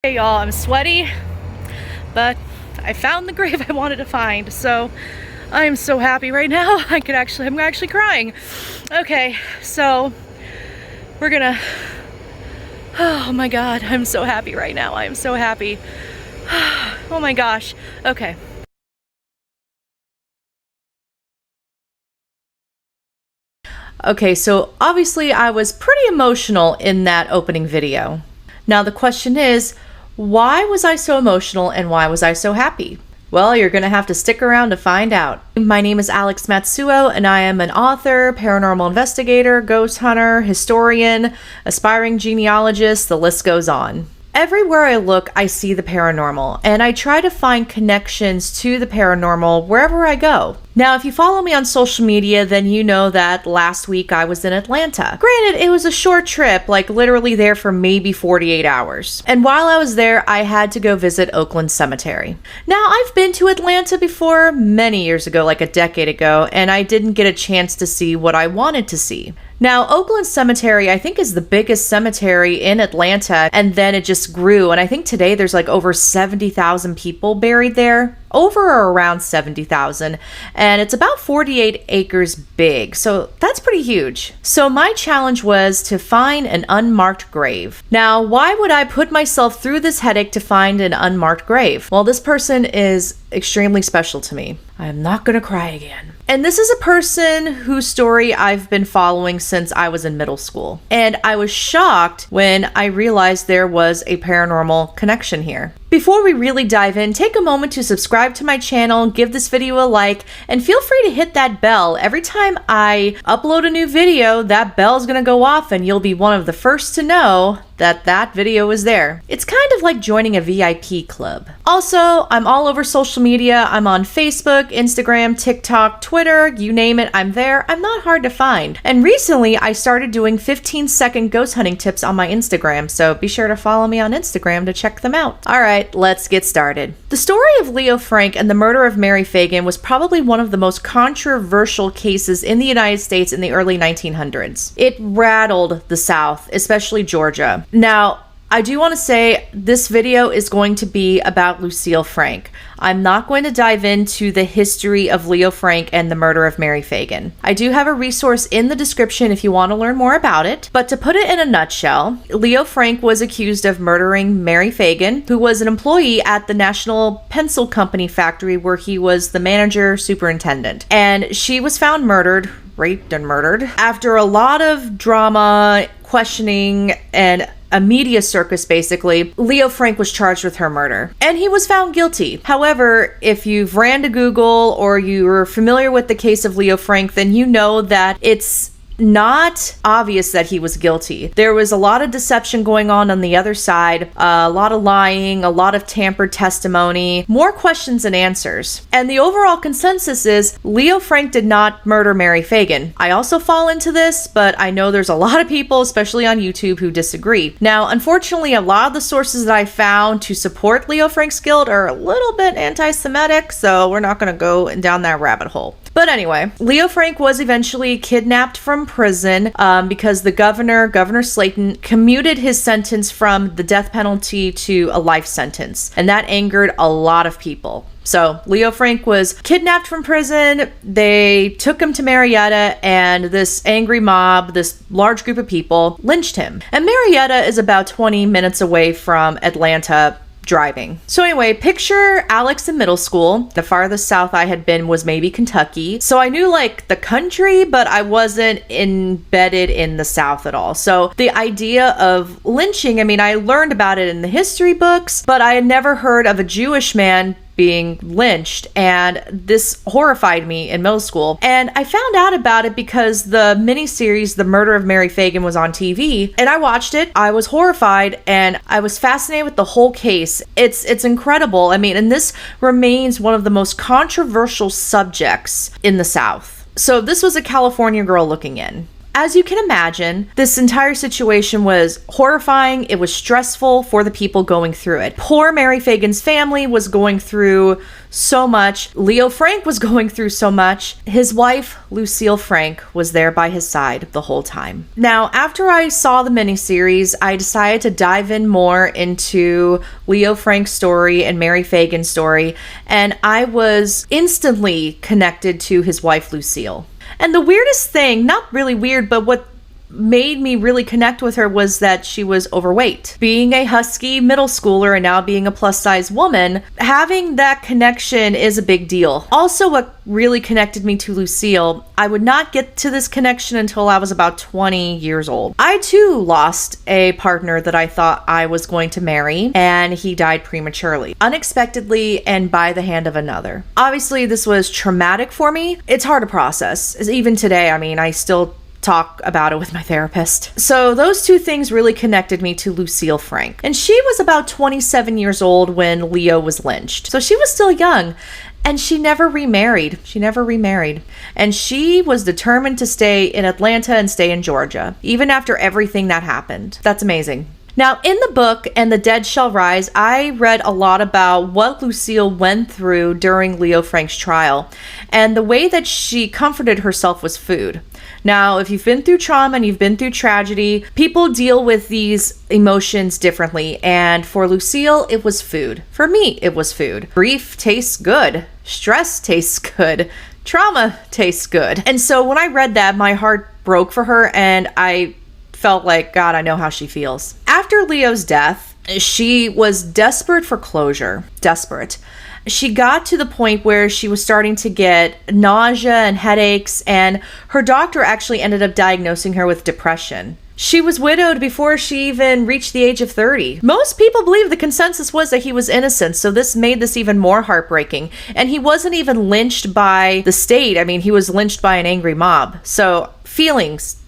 Hey y'all, I'm sweaty, but I found the grave I wanted to find, so I'm so happy right now. I'm actually crying. Okay, so we're gonna, oh my god, I'm so happy right now. I am so happy. Oh my gosh. Okay. Okay, so obviously I was pretty emotional in that opening video. Now the question is, why was I so emotional and why was I so happy? Well, you're gonna have to stick around to find out. My name is Alex Matsuo and I am an author, paranormal investigator, ghost hunter, historian, aspiring genealogist, the list goes on. Everywhere I look, I see the paranormal, and I try to find connections to the paranormal wherever I go. Now, if you follow me on social media, then you know that last week I was in Atlanta. Granted, it was a short trip, like literally there for maybe 48 hours. And while I was there, I had to go visit OAKLAND Cemetery. Now, I've been to Atlanta before many years ago, like a decade ago, and I didn't get a chance to see what I wanted to see. Now, OAKLAND Cemetery, I think, is the biggest cemetery in Atlanta, and then it just grew, and I think today there's like over 70,000 people buried there. Over or around 70,000, and it's about 48 acres big, so that's pretty huge. So my challenge was to find an unmarked grave. Now, why would I put myself through this headache to find an unmarked grave? Well, this person is extremely special to me. I am not gonna cry again. And this is a person whose story I've been following since I was in middle school. And I was shocked when I realized there was a paranormal connection here. Before we really dive in, take a moment to subscribe to my channel, give this video a like, and feel free to hit that bell. Every time I upload a new video, that bell's gonna go off and you'll be one of the first to know that that video is there. It's kind of like joining a VIP club. Also, I'm all over social media. I'm on Facebook, Instagram, TikTok, Twitter, you name it, I'm there. I'm not hard to find. And recently, I started doing 15-second ghost hunting tips on my Instagram, so be sure to follow me on Instagram to check them out. All right, let's get started. The story of Leo Frank and the murder of Mary Phagan was probably one of the most controversial cases in the United States in the early 1900s. It rattled the South, especially Georgia. Now, I do want to say this video is going to be about Lucille Frank. I'm not going to dive into the history of Leo Frank and the murder of Mary Phagan. I do have a resource in the description if you want to learn more about it, but to put it in a nutshell, Leo Frank was accused of murdering Mary Phagan, who was an employee at the National Pencil Company factory where he was the manager superintendent. And she was found murdered, raped and murdered. After a lot of drama, questioning, and a media circus, basically, Leo Frank was charged with her murder, and he was found guilty. However, if you've ran to Google or you're familiar with the case of Leo Frank, then you know that it's not obvious that he was guilty. There was a lot of deception going on the other side, a lot of lying, a lot of tampered testimony, more questions than answers. And the overall consensus is Leo Frank did not murder Mary Phagan. I also fall into this, but I know there's a lot of people, especially on YouTube, who disagree. Now, unfortunately, a lot of the sources that I found to support Leo Frank's guilt are a little bit anti-Semitic, so we're not going to go down that rabbit hole. But anyway, Leo Frank was eventually kidnapped from prison because the Governor SLATON, commuted his sentence from the death penalty to a life sentence. And that angered a lot of people. So Leo Frank was kidnapped from prison. They took him to Marrietta, and this angry mob, this large group of people, lynched him. And Marrietta is about 20 minutes away from Atlanta, driving. So anyway, picture Alex in middle school. The farthest south I had been was maybe Kentucky. So I knew like the country, but I wasn't embedded in the South at all. So the idea of lynching, I mean, I learned about it in the history books, but I had never heard of a Jewish man being lynched, and this horrified me in middle school. And I found out about it because the miniseries The Murder of Mary Phagan was on TV, and I watched it. I was horrified, and I was fascinated with the whole case. It's incredible. I mean, and this remains one of the most controversial subjects in the South. So this was a California girl looking in. As you can imagine, this entire situation was horrifying. It was stressful for the people going through it. Poor Mary Phagan's family was going through so much. Leo Frank was going through so much. His wife, Lucille Frank, was there by his side the whole time. Now, after I saw the miniseries, I decided to dive in more into Leo Frank's story and Mary Phagan's story, and I was instantly connected to his wife, Lucille. And the weirdest thing, not really weird, but what made me really connect with her was that she was overweight. Being a husky middle schooler and now being a plus-size woman, having that connection is a big deal. Also, what really connected me to Lucille, I would not get to this connection until I was about 20 years old. I too lost a partner that I thought I was going to marry, and he died prematurely, unexpectedly, and by the hand of another. Obviously, this was traumatic for me. It's hard to process. Even today, I still talk about it with my therapist. So those two things really connected me to Lucille Frank. And she was about 27 years old when Leo was lynched. So she was still young. And she never remarried. And she was determined to stay in Atlanta and stay in Georgia, even after everything that happened. That's amazing. Now, in the book, And the Dead Shall Rise, I read a lot about what Lucille went through during Leo Frank's trial. And the way that she comforted herself was food. Now, if you've been through trauma and you've been through tragedy, people deal with these emotions differently. And for Lucille, it was food. For me, it was food. Grief tastes good. Stress tastes good. Trauma tastes good. And so when I read that, my heart broke for her, and I felt like, God, I know how she feels. After Leo's death, she was desperate for closure. Desperate. She got to the point where she was starting to get nausea and headaches, and her doctor actually ended up diagnosing her with depression. She was widowed before she even reached the age of 30. Most people believe the consensus was that he was innocent, so this made this even more heartbreaking. And he wasn't even lynched by the state. He was lynched by an angry mob. So feelings,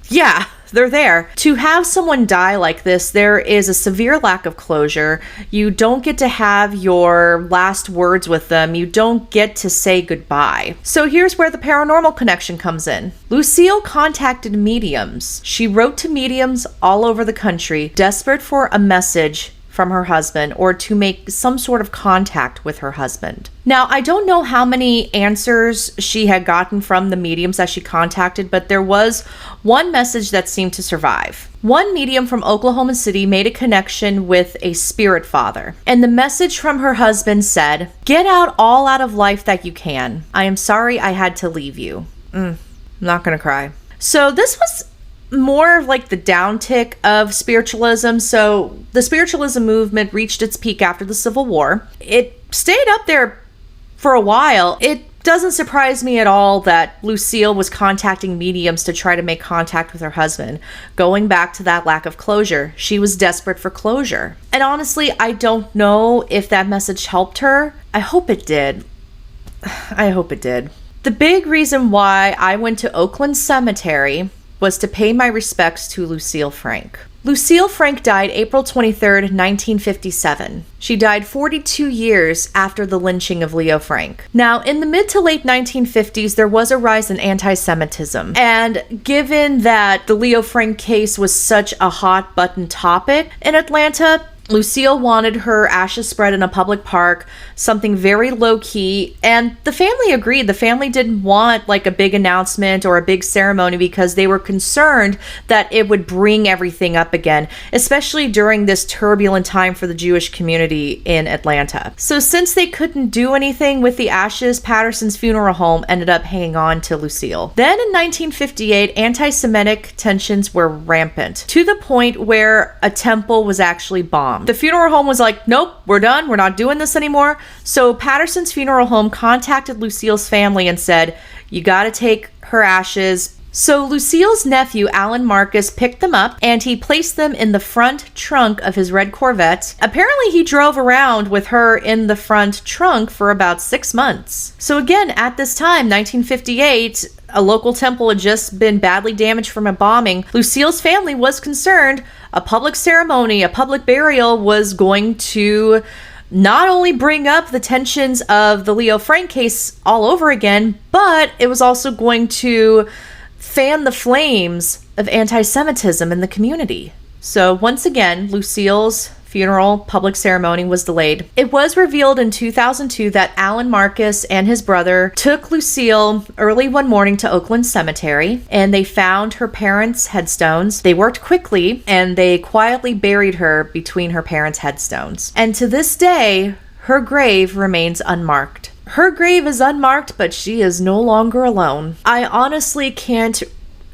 yeah, they're there. To have someone die like this, there is a severe lack of closure. You don't get to have your last words with them. You don't get to say goodbye. So here's where the paranormal connection comes in. Lucille contacted mediums. She wrote to mediums all over the country, desperate for a message from her husband or to make some sort of contact with her husband. Now, I don't know how many answers she had gotten from the mediums that she contacted, but there was one message that seemed to survive. One medium from Oklahoma City made a connection with a spirit father, and the message from her husband said, "Get all out of life that you can. I am sorry I had to leave you." I'm not gonna cry. So this was more like the downtick of spiritualism. So the spiritualism movement reached its peak after the Civil War. It stayed up there for a while. It doesn't surprise me at all that Lucille was contacting mediums to try to make contact with her husband. Going back to that lack of closure, she was desperate for closure. And honestly, I don't know if that message helped her. I hope it did. I hope it did. The big reason why I went to Oakland Cemetery was to pay my respects to Lucille Frank. Lucille Frank died April 23rd, 1957. She died 42 years after the lynching of Leo Frank. Now, in the mid to late 1950s, there was a rise in anti-Semitism. And given that the Leo Frank case was such a hot button topic in Atlanta, Lucille wanted her ashes spread in a public park, something very low-key, and the family agreed. The family didn't want like a big announcement or a big ceremony because they were concerned that it would bring everything up again, especially during this turbulent time for the Jewish community in Atlanta. So since they couldn't do anything with the ashes, Patterson's funeral home ended up hanging on to Lucille. Then in 1958, anti-Semitic tensions were rampant, to the point where a temple was actually bombed. The funeral home was like, nope, we're done. We're not doing this anymore. So Patterson's funeral home contacted Lucille's family and said, you got to take her ashes. So Lucille's nephew, Alan Marcus, picked them up and he placed them in the front trunk of his red Corvette. Apparently he drove around with her in the front trunk for about 6 months. So again, at this time, 1958, a local temple had just been badly damaged from a bombing. Lucille's family was concerned a public ceremony, a public burial was going to not only bring up the tensions of the Leo Frank case all over again, but it was also going to fan the flames of anti-Semitism in the community. So once again, Lucille's funeral public ceremony was delayed. It was revealed in 2002 that Alan Marcus and his brother took Lucille early one morning to Oakland Cemetery, and they found her parents' headstones. They worked quickly, and they quietly buried her between her parents' headstones. And to this day, her grave remains unmarked. Her grave is unmarked, but she is no longer alone. I honestly can't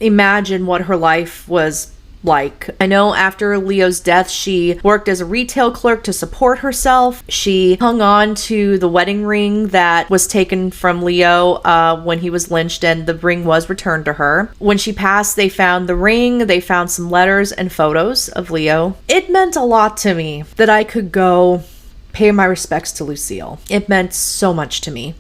imagine what her life was like. I know after Leo's death, she worked as a retail clerk to support herself. She hung on to the wedding ring that was taken from Leo when he was lynched, and the ring was returned to her. When she passed, they found the ring, they found some letters and photos of Leo. It meant a lot to me that I could go pay my respects to Lucille. It meant so much to me.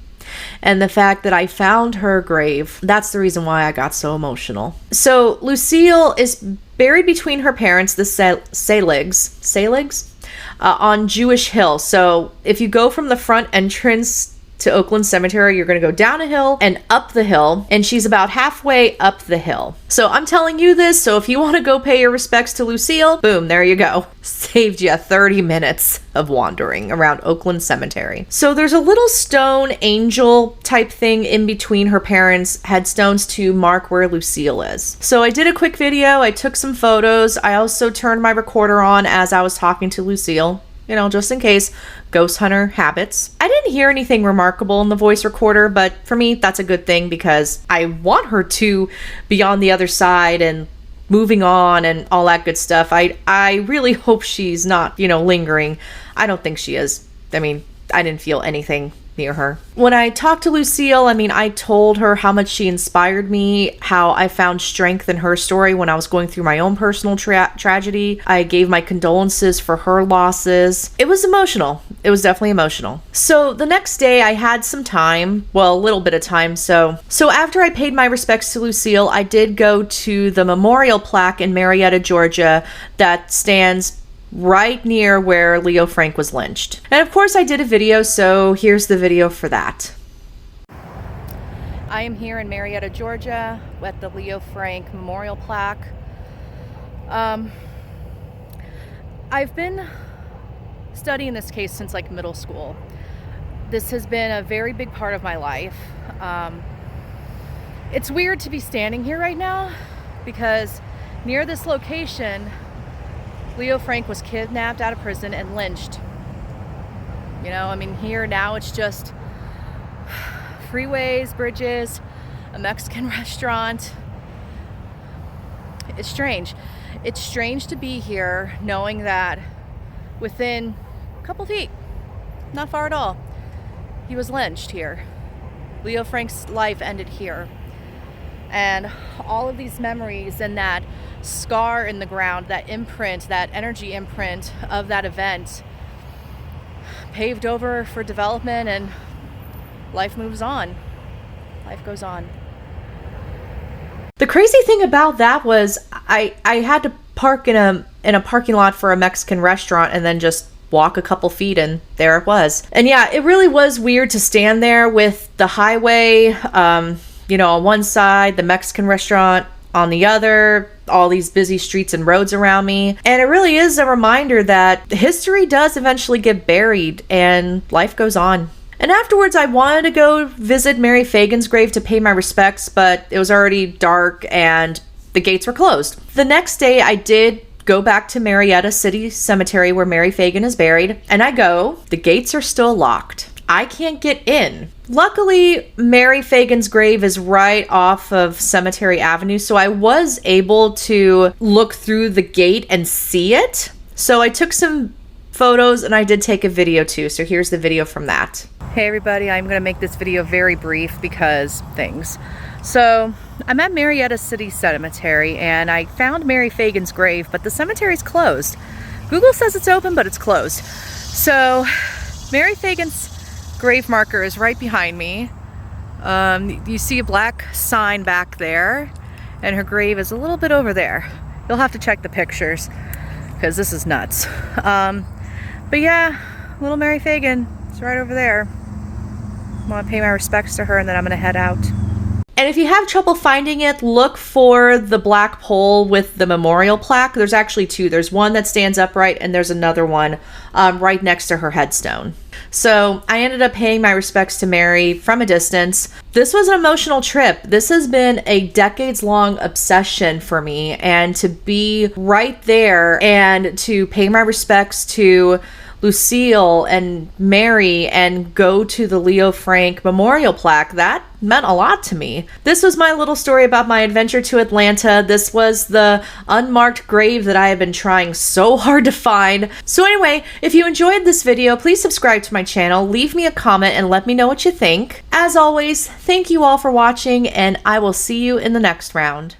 And the fact that I found her grave, that's the reason why I got so emotional. So Lucille is buried between her parents, the Saligs, on Jewish Hill. So if you go from the front entrance to Oakland Cemetery, you're going to go down a hill and up the hill, and she's about halfway up the hill. So I'm telling you this, so if you want to go pay your respects to Lucille, boom, there you go. Saved you 30 minutes of wandering around Oakland Cemetery. So there's a little stone angel type thing in between her parents' headstones to mark where Lucille is. So I did a quick video, I took some photos, I also turned my recorder on as I was talking to Lucille, you know, just in case, ghost hunter habits. I didn't hear anything remarkable in the voice recorder, but for me, that's a good thing because I want her to be on the other side and moving on and all that good stuff. I really hope she's not, you know, lingering. I don't think she is. I mean, I didn't feel anything near her. When I talked to Lucille, I mean, I told her how much she inspired me, how I found strength in her story when I was going through my own personal tragedy. I gave my condolences for her losses. It was emotional. It was definitely emotional. So the next day I had some time, well, a little bit of time. So after I paid my respects to Lucille, I did go to the memorial plaque in Marrietta, Georgia that stands right near where Leo Frank was lynched. And of course I did a video, so here's the video for that. I am here in Marrietta, Georgia at the Leo Frank memorial plaque. I've been studying this case since like middle school. This has been a very big part of my life. It's weird to be standing here right now because near this location Leo Frank was kidnapped out of prison and lynched. You know, I mean, here now it's just freeways, bridges, a Mexican restaurant. It's strange. It's strange to be here knowing that within a couple feet, not far at all, he was lynched here. Leo Frank's life ended here. And all of these memories and that scar in the ground, that imprint, that energy imprint of that event paved over for development, and life moves on. Life goes on. The crazy thing about that was I had to park in a parking lot for a Mexican restaurant and then just walk a couple feet and there it was. And yeah, it really was weird to stand there with the highway, you know, on one side, the Mexican restaurant on the other, all these busy streets and roads around me. And it really is a reminder that history does eventually get buried and life goes on. And afterwards, I wanted to go visit Mary Phagan's grave to pay my respects, but it was already dark and the gates were closed. The next day, I did go back to Marrietta City Cemetery where Mary Phagan is buried, and the gates are still locked. I can't get in. Luckily, Mary Phagan's grave is right off of Cemetery Avenue, so I was able to look through the gate and see it. So I took some photos and I did take a video too, so here's the video from that. Hey everybody, I'm gonna make this video very brief because things. So I'm at Marrietta City Cemetery and I found Mary Phagan's grave, but the cemetery's closed. Google says it's open, but it's closed. So Mary Phagan's grave marker is right behind me. You see a black sign back there, and her grave is a little bit over there. You'll have to check the pictures because this is nuts. But yeah, little Mary Phagan is right over there. I want to pay my respects to her and then I'm going to head out. And if you have trouble finding it, look for the black pole with the memorial plaque. There's actually two. There's one that stands upright, and there's another one right next to her headstone. So I ended up paying my respects to Mary from a distance. This was an emotional trip. This has been a decades-long obsession for me, and to be right there and to pay my respects to Lucille and Mary and go to the Leo Frank memorial plaque, that meant a lot to me. This was my little story about my adventure to Atlanta. This was the unmarked grave that I have been trying so hard to find. So anyway, if you enjoyed this video, please subscribe to my channel, leave me a comment, and let me know what you think. As always, thank you all for watching, and I will see you in the next round.